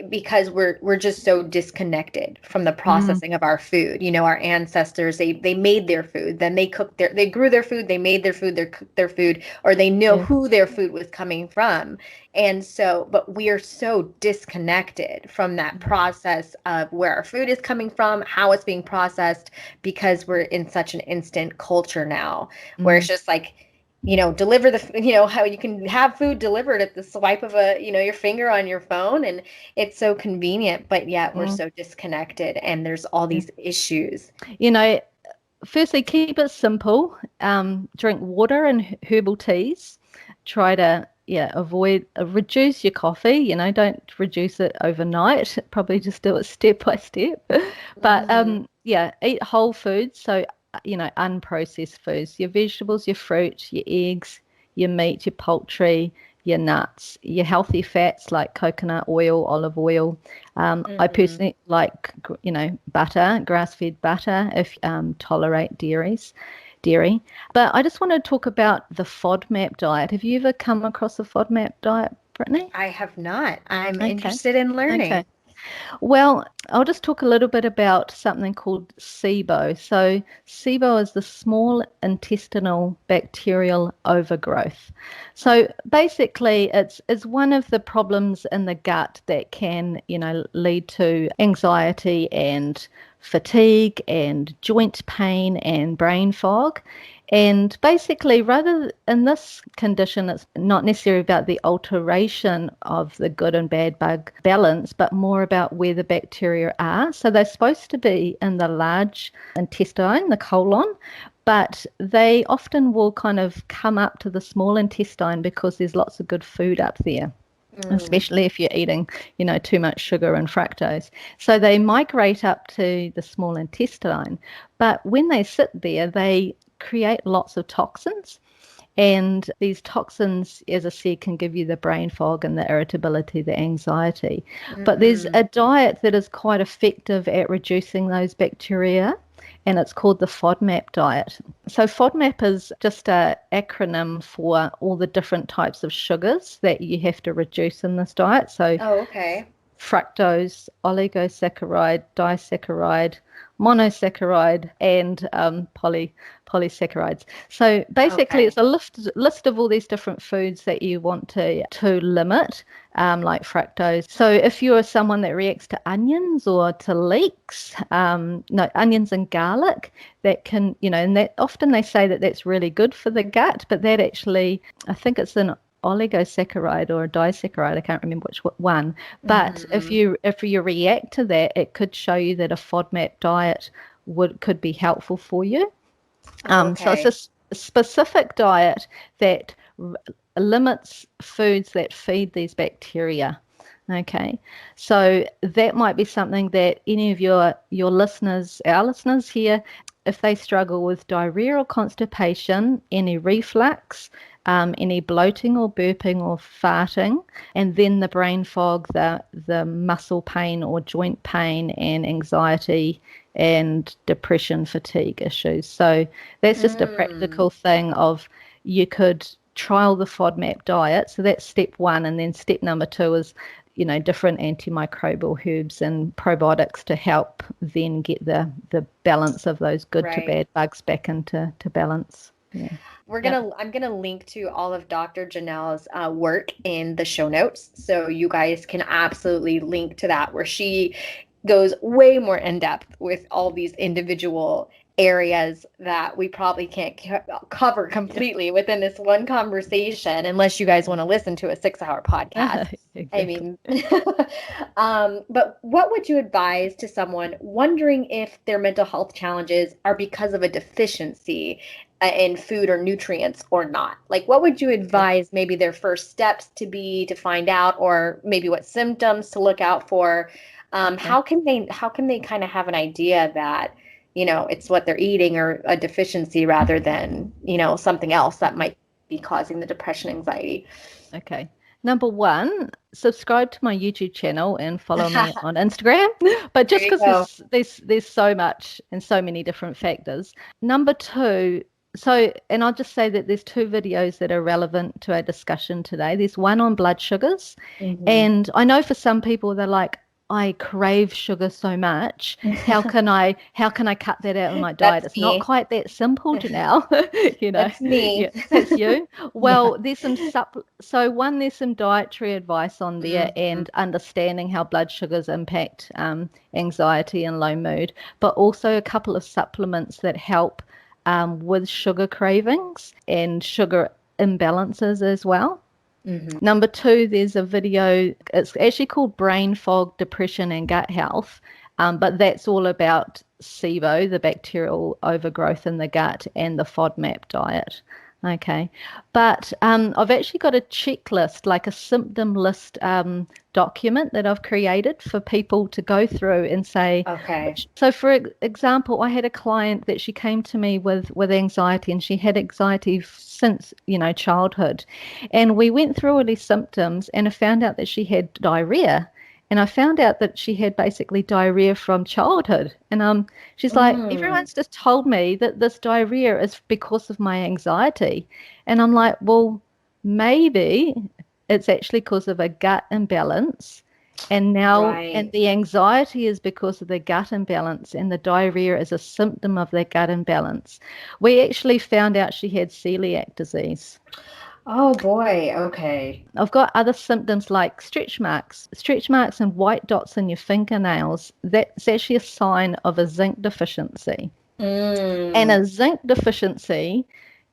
because we're just so disconnected from the Mm, processing of our food. You know, our ancestors, they made their food, then they grew their food, they made their food, they cooked their food, or they know yeah. who their food was coming from. And so, but we are so disconnected from that process of where our food is coming from, how it's being processed, because we're in such an instant culture now where it's Mm, just like, you know, you know, how you can have food delivered at the swipe of you know, your finger on your phone. And it's so convenient, but yet we're mm, so disconnected and there's all yeah. these issues. You know, firstly, keep it simple. Drink water and herbal teas. Try to, yeah, avoid reduce your coffee. You know, don't reduce it overnight. Probably just do it step by step. But Hmm. yeah, eat whole foods. So, you know, unprocessed foods, your vegetables, your fruit, your eggs, your meat, your poultry, your nuts, your healthy fats like coconut oil, olive oil. I Hmm. personally like, you know, butter, grass-fed butter, if tolerate dairy. But I just want to talk about the FODMAP diet. Have you ever come across the FODMAP diet, Brittany? I have not. I'm Okay. interested in Okay. learning. Well, I'll just talk a little bit about something called SIBO. So, SIBO is the small intestinal bacterial overgrowth. So, basically, it's one of the problems in the gut that can, you know, lead to anxiety and fatigue and joint pain and brain fog. And basically, rather in this condition, it's not necessarily about the alteration of the good and bad bug balance, but more about where the bacteria are. So they're supposed to be in the large intestine, the colon, but they often will kind of come up to the small intestine because there's lots of good food up there, Mm. especially if you're eating, you know, too much sugar and fructose. So they migrate up to the small intestine, but when they sit there, they create lots of toxins. And these toxins, as I said, can give you the brain fog and the irritability, the anxiety. But there's Hmm. a diet that is quite effective at reducing those bacteria, and it's called the FODMAP diet. So FODMAP is just an acronym for all the different types of sugars that you have to reduce in this diet. So Oh, okay. fructose, oligosaccharide, disaccharide, monosaccharide, and polysaccharides. So basically, it's a list of all these different foods that you want to limit, like fructose. So if you're someone that reacts to onions or to leeks, onions and garlic, that can, and that often they say that that's really good for the gut, but that actually, I think it's an oligosaccharide or a disaccharide, I can't remember which one, but if you react to that, it could show you that a FODMAP diet could be helpful for you. So it's a specific diet that limits foods that feed these bacteria. Okay, so that might be something that any of your listeners, our listeners here, if they struggle with diarrhea or constipation, any reflux, any bloating or burping or farting, and then the brain fog, the muscle pain or joint pain, and anxiety and depression, fatigue issues. So that's just a practical thing of, you could trial the FODMAP diet. So that's step one. And then step number two is, different antimicrobial herbs and probiotics to help then get the balance of those good to bad bugs back into balance. Yeah. I'm gonna link to all of Dr. Janelle's work in the show notes, so you guys can absolutely link to that, where she goes way more in depth with all these individual areas that we probably can't cover completely within this one conversation, unless you guys want to listen to a 6-hour podcast. Exactly. I mean, but what would you advise to someone wondering if their mental health challenges are because of a deficiency in food or nutrients or not? Like, what would you advise maybe their first steps to be to find out, or maybe what symptoms to look out for? How can they kind of have an idea that, it's what they're eating or a deficiency rather than, something else that might be causing the depression, anxiety? Okay. Number one, subscribe to my YouTube channel and follow me on Instagram. But just because there's so much and so many different factors. Number two, and I'll just say that there's 2 videos that are relevant to our discussion today. There's one on blood sugars. And I know for some people, they're like, I crave sugar so much. How can I cut that out of my diet? It's not quite that simple, Janelle. That's me. Yeah, that's you. Well, there's some there's some dietary advice on there, and understanding how blood sugars impact anxiety and low mood, but also a couple of supplements that help with sugar cravings and sugar imbalances as well. Number 2, there's a video, it's actually called Brain Fog, Depression and Gut Health, but that's all about SIBO, the bacterial overgrowth in the gut, and the FODMAP diet. Okay, but I've actually got a checklist, like a symptom list document that I've created for people to go through and say, okay. So for example, I had a client that she came to me with anxiety, and she had anxiety since, childhood. And we went through all these symptoms, and I found out that she had diarrhea. And I found out that she had basically diarrhea from childhood. And she's like, everyone's just told me that this diarrhea is because of my anxiety. And I'm like, well, maybe it's actually because of a gut imbalance. And now, and the anxiety is because of the gut imbalance, and the diarrhea is a symptom of that gut imbalance. We actually found out she had celiac disease. Oh boy, okay. I've got other symptoms like stretch marks and white dots in your fingernails. That's actually a sign of a zinc deficiency. And a zinc deficiency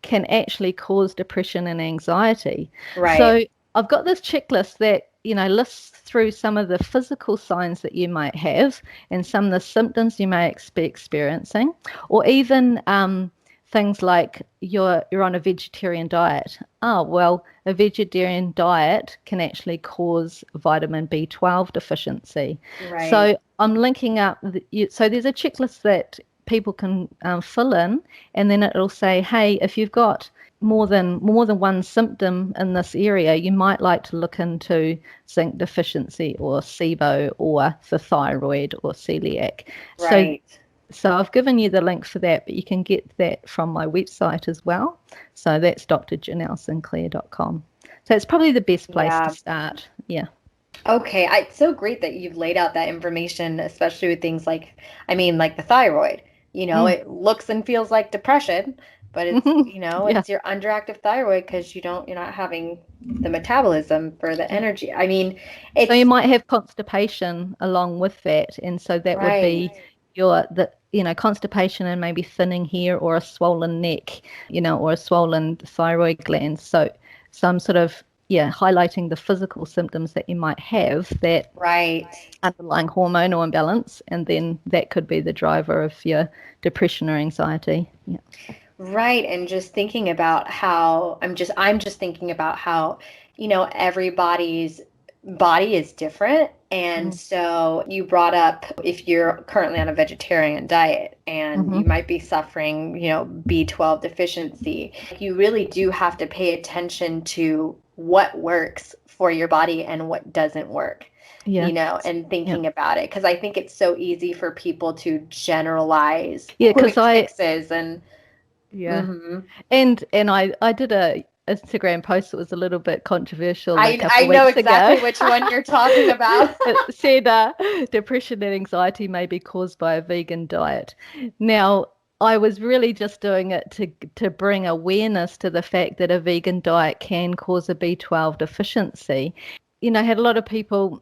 can actually cause depression and anxiety. Right. So I've got this checklist that, lists through some of the physical signs that you might have and some of the symptoms you may be experiencing, or even things like you're on a vegetarian diet. Oh, well, a vegetarian diet can actually cause vitamin B12 deficiency. Right. So I'm linking up. So there's a checklist that people can fill in, and then it'll say, hey, if you've got more than one symptom in this area, you might like to look into zinc deficiency or SIBO or the thyroid or celiac. Right. So I've given you the link for that, but you can get that from my website as well. So that's drjanellesinclair.com. So it's probably the best place to start. Yeah. Okay, it's so great that you've laid out that information, especially with things like, I mean, like the thyroid. Mm. It looks and feels like depression, but Yeah. it's your underactive thyroid because you're not having the metabolism for the Yeah. energy. I mean, So you it's might have constipation along with that, and so that would right. be constipation and maybe thinning hair or a swollen neck, or a swollen thyroid gland. So some sort of highlighting the physical symptoms that you might have, that Right. underlying hormonal imbalance, and then that could be the driver of your depression or anxiety. Yeah. Right. And just thinking about how I'm just thinking about how, everybody's body is different. And Mm. so you brought up if you're currently on a vegetarian diet and Mm-hmm. you might be suffering, B12 deficiency, you really do have to pay attention to what works for your body and what doesn't work. Yeah. And Yeah. thinking about it, because I think it's so easy for people to generalize Yeah, because quick fixes and yeah. hmm And I did a Instagram post that was a little bit controversial a couple I of know weeks ago. exactly which one you're talking about. It said depression and anxiety may be caused by a vegan diet. Now, I was really just doing it to bring awareness to the fact that a vegan diet can cause a B12 deficiency. I had a lot of people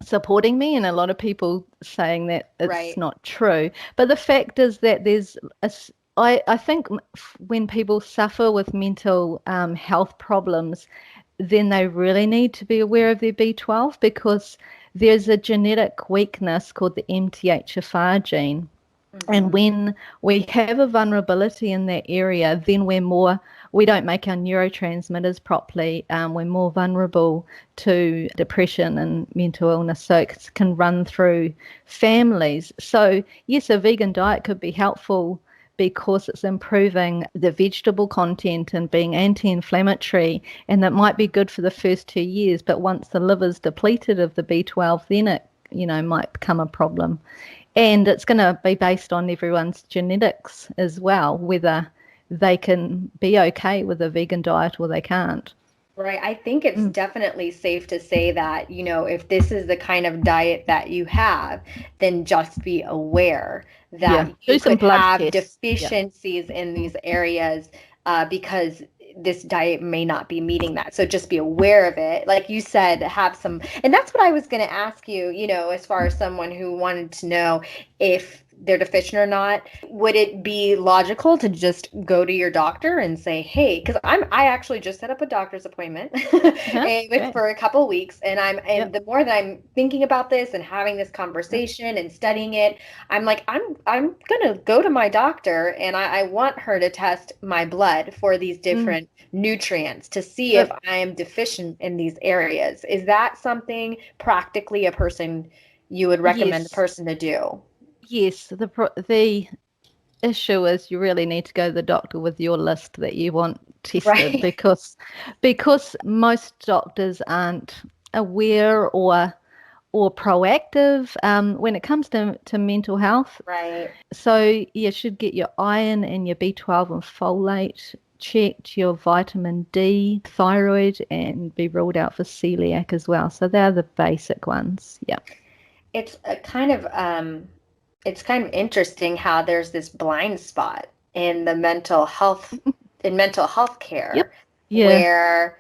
supporting me and a lot of people saying that it's Right. not true. But the fact is that I think when people suffer with mental health problems, then they really need to be aware of their B12, because there's a genetic weakness called the MTHFR gene. And hmm when we have a vulnerability in that area, then we don't make our neurotransmitters properly. We're more vulnerable to depression and mental illness. So it can run through families. So yes, a vegan diet could be helpful because it's improving the vegetable content and being anti-inflammatory, and that might be good for the first 2 years. But once the liver's depleted of the B12, then it might become a problem. And it's going to be based on everyone's genetics as well, whether they can be okay with a vegan diet or they can't. Right. I think it's Mm. definitely safe to say that, if this is the kind of diet that you have, then just be aware Yeah, that do you some could blood have tests. Yeah. deficiencies in these areas because this diet may not be meeting that. So just be aware of it. Like you said, have some, and that's what I was going to ask you, as far as someone who wanted to know if they're deficient or not, would it be logical to just go to your doctor and say, hey, because I actually just set up a doctor's appointment Uh-huh. Great. for a couple of weeks, and Yep. the more that I'm thinking about this and having this Yep. conversation and studying it, I'm like, I'm gonna go to my doctor, and I want her to test my blood for these Mm. different nutrients to see if The, I am deficient in these areas. Is that something practically a person you would recommend a yes. person to do? Yes. The issue is you really need to go to the doctor with your list that you want tested, Right. because most doctors aren't aware or proactive when it comes to mental health. Right. So you should get your iron and your B12 and folate checked, your vitamin D, thyroid, and be ruled out for celiac as well. So they're the basic ones. Yeah. It's a it's kind of interesting how there's this blind spot in the mental health Yep. care Yeah.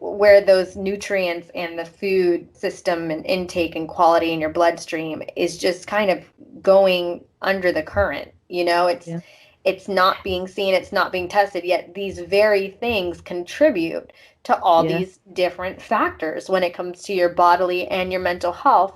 where those nutrients and the food system and intake and quality in your bloodstream is just kind of going under the current. Yeah. It's not being seen, it's not being tested, yet these very things contribute to all Yeah. these different factors when it comes to your bodily and your mental health.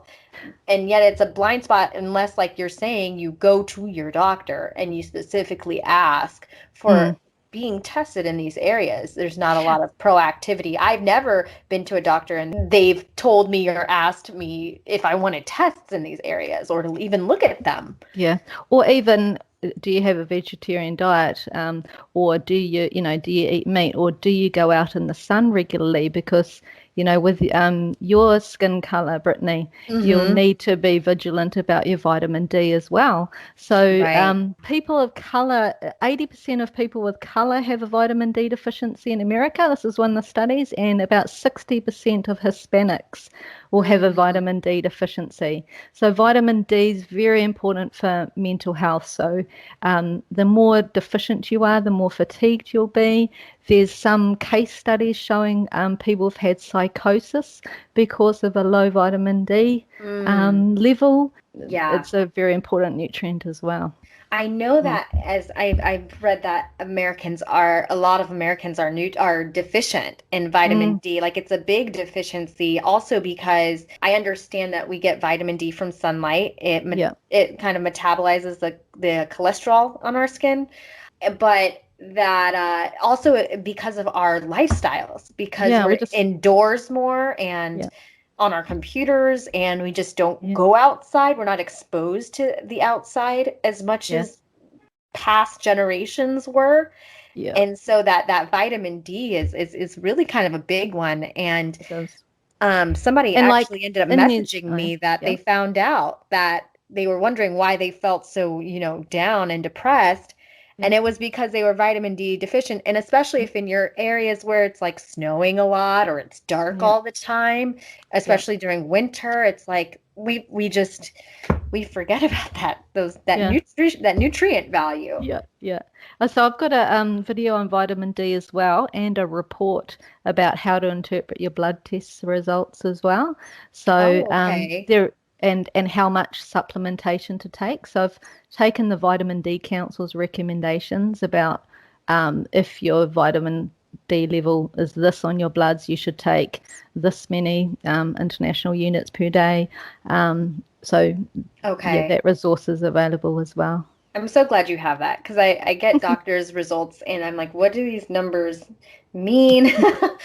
And yet it's a blind spot unless, like you're saying, you go to your doctor and you specifically ask Mm. for being tested in these areas. There's not a lot of proactivity. I've never been to a doctor and they've told me or asked me if I wanted tests in these areas or to even look at them. Yeah. Or even, do you have a vegetarian diet? Or do you eat meat? Or do you go out in the sun regularly? Because, with your skin color, Brittney, you'll need to be vigilant about your vitamin D as well. So people of color, 80% of people with color have a vitamin D deficiency in America. This is one of the studies, and about 60% of Hispanics will have a vitamin D deficiency. So vitamin D is very important for mental health. So the more deficient you are, the more fatigued you'll be. There's some case studies showing people have had psychosis because of a low vitamin D level. Yeah. It's a very important nutrient as well. I know that as I've read that a lot of Americans are deficient in vitamin D. Like it's a big deficiency also because I understand that we get vitamin D from sunlight. It kind of metabolizes the cholesterol on our skin, but that also because of our lifestyles, because we're indoors more and on our computers, and we just don't go outside. We're not exposed to the outside as much as past generations were. Yeah. And so that vitamin D is really kind of a big one. And somebody actually ended up messaging me that they found out that they were wondering why they felt so, down and depressed. And it was because they were vitamin D deficient. And especially if in your areas where it's like snowing a lot or it's dark all the time, especially during winter, it's like we forget about that nutrient value. Yeah. So I've got a video on vitamin D as well, and a report about how to interpret your blood test results as well. So and how much supplementation to take. So I've taken the Vitamin D Council's recommendations about if your vitamin D level is this on your bloods, you should take this many international units per day. That resource is available as well. I'm so glad you have that, because I get doctors' results and I'm like, what do these numbers mean?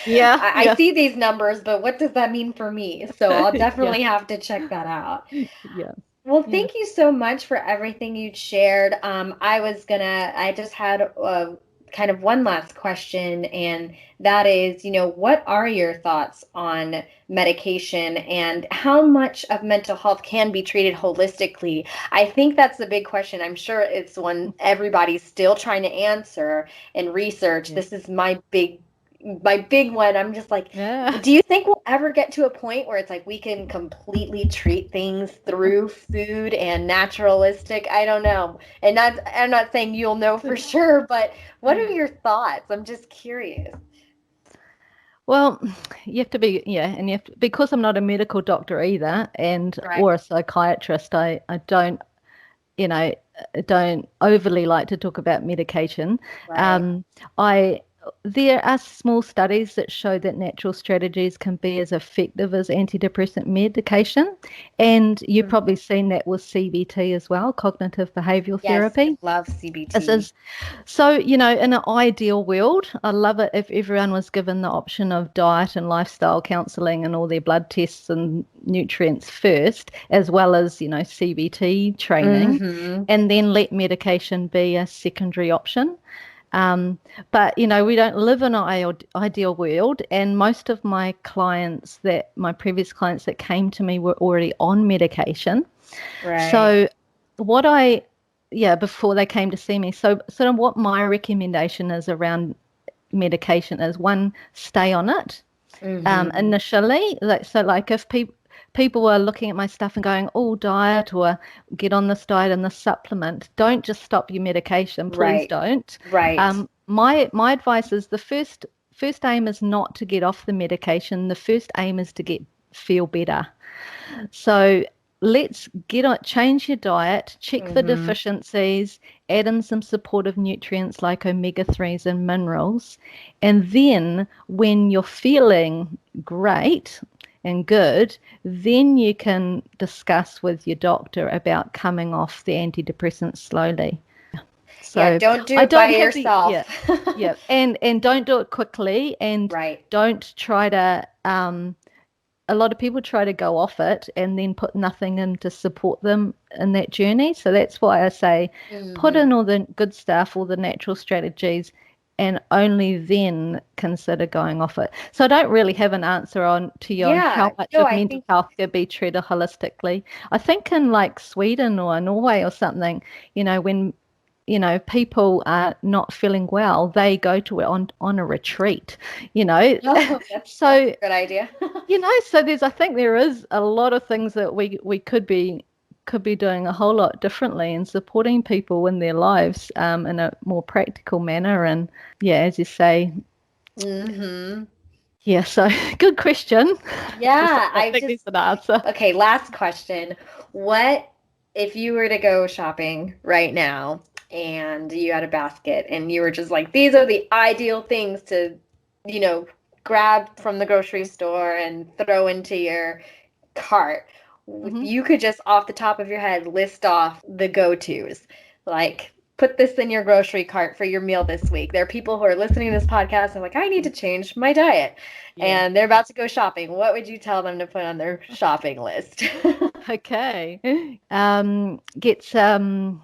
I see these numbers, but what does that mean for me? So I'll definitely have to check that out. Yeah. Well, thank you so much for everything you shared. I just had kind of one last question, and that is, what are your thoughts on medication and how much of mental health can be treated holistically? I think that's the big question. I'm sure it's one everybody's still trying to answer and research. This is my big one. I'm just like, do you think we'll ever get to a point where it's like we can completely treat things through food and naturalistic? I don't know. And I'm not saying you'll know for sure, but what are your thoughts? I'm just curious. Well, you have to be, because I'm not a medical doctor either, or a psychiatrist, I don't overly like to talk about medication. There are small studies that show that natural strategies can be as effective as antidepressant medication. And you've probably seen that with CBT as well, cognitive behavioral therapy. I love CBT. So, in an ideal world, I'd love it if everyone was given the option of diet and lifestyle counselling and all their blood tests and nutrients first, as well as, CBT training, and then let medication be a secondary option. But we don't live in an ideal world, and most of my previous clients that came to me were already on medication. Right. So before they came to see me. So sort of what my recommendation is around medication is, one, stay on it initially. Like if people are looking at my stuff and going, diet, or get on this diet and this supplement, don't just stop your medication. Please don't. Right. My advice is the first aim is not to get off the medication. The first aim is to feel better. So let's change your diet, check for deficiencies, add in some supportive nutrients like omega-3s and minerals. And then when you're feeling great and good, then you can discuss with your doctor about coming off the antidepressants slowly. So don't do it by yourself. And don't do it quickly, and don't try to a lot of people try to go off it and then put nothing in to support them in that journey. So that's why I say put in all the good stuff, all the natural strategies, and only then consider going off it. So I don't really have an answer on how much of mental health could be treated holistically. I think in like Sweden or Norway or something, when people are not feeling well, they go to it on a retreat, Oh, that's a good idea. So I think there is a lot of things that we could be doing a whole lot differently and supporting people in their lives in a more practical manner. And as you say, so good question. Yeah, I think there's an answer. Okay, last question. What if you were to go shopping right now and you had a basket and you were just like, these are the ideal things to, grab from the grocery store and throw into your cart? You could just off the top of your head list off the go-tos, like put this in your grocery cart for your meal this week. There are people who are listening to this podcast and like, I need to change my diet, and they're about to go shopping. What would you tell them to put on their shopping list? Okay. Get some,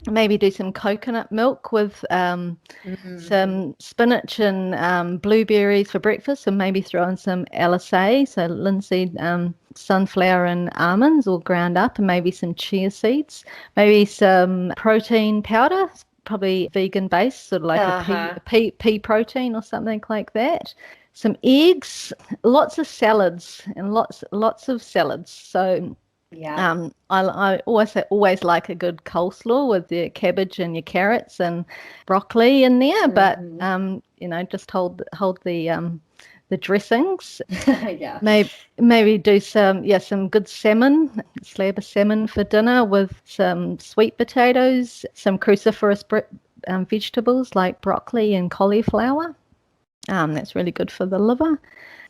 maybe do some coconut milk with some spinach and blueberries for breakfast, and maybe throw in some LSA, so linseed, sunflower and almonds all ground up, and maybe some chia seeds, maybe some protein powder, probably vegan based, sort of like a pea protein or something like that. Some eggs, lots of salads, and lots of salads. So I always like a good coleslaw with your cabbage and your carrots and broccoli in there, but just hold the dressings. Maybe do some good salmon, slab of salmon for dinner with some sweet potatoes, some cruciferous vegetables like broccoli and cauliflower. That's really good for the liver.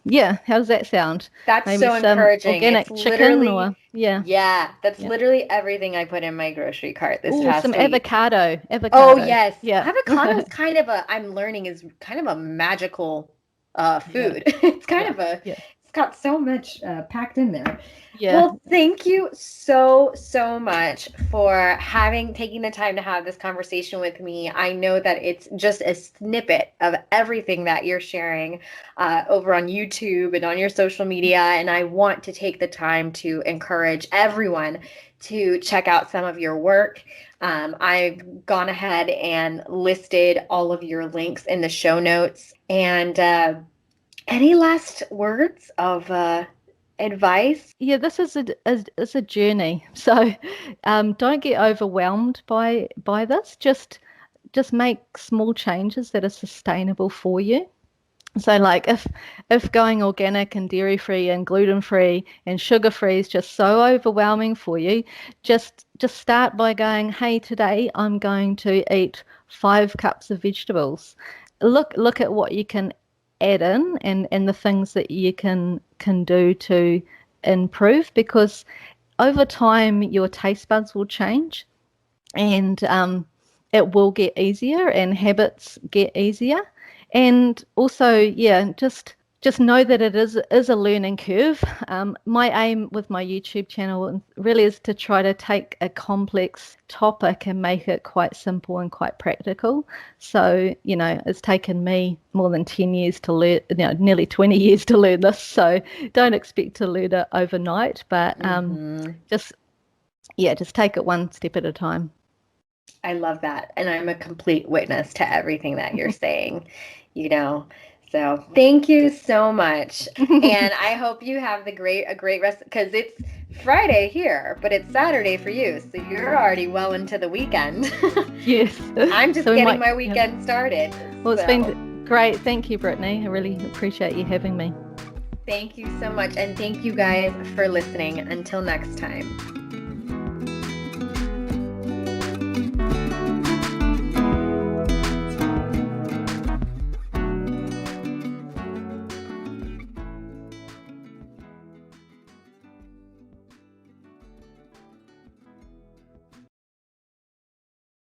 Yeah, how does that sound? That's maybe so encouraging. Organic chicken that's literally everything I put in my grocery cart this past week. Avocado. Oh yes, avocado is kind of I'm learning is kind of a magical food. It's kind of it's got so much packed in there. Well, thank you so much for taking the time to have this conversation with me. I know that it's just a snippet of everything that you're sharing over on YouTube and on your social media, and I want to take the time to encourage everyone to check out some of your work. I've gone ahead and listed all of your links in the show notes. And any last words of advice? Yeah, this is a journey. So don't get overwhelmed by this. Just make small changes that are sustainable for you. So like if going organic and dairy-free and gluten-free and sugar-free is just so overwhelming for you, just start by going, hey, today I'm going to eat 5 cups of vegetables. Look at what you can add in and the things that you can do to improve, because over time your taste buds will change, and it will get easier and habits get easier. And also, just know that it is a learning curve. My aim with my YouTube channel really is to try to take a complex topic and make it quite simple and quite practical. So, it's taken me more than 10 years to learn, nearly 20 years to learn this. So don't expect to learn it overnight, but just take it one step at a time. I love that. And I'm a complete witness to everything that you're saying, So thank you so much. And I hope you have a great rest, because it's Friday here, but it's Saturday for you. So you're already well into the weekend. Yes. I'm just getting my weekend started. Well, it's been great. Thank you, Brittney. I really appreciate you having me. Thank you so much. And thank you guys for listening. Until next time.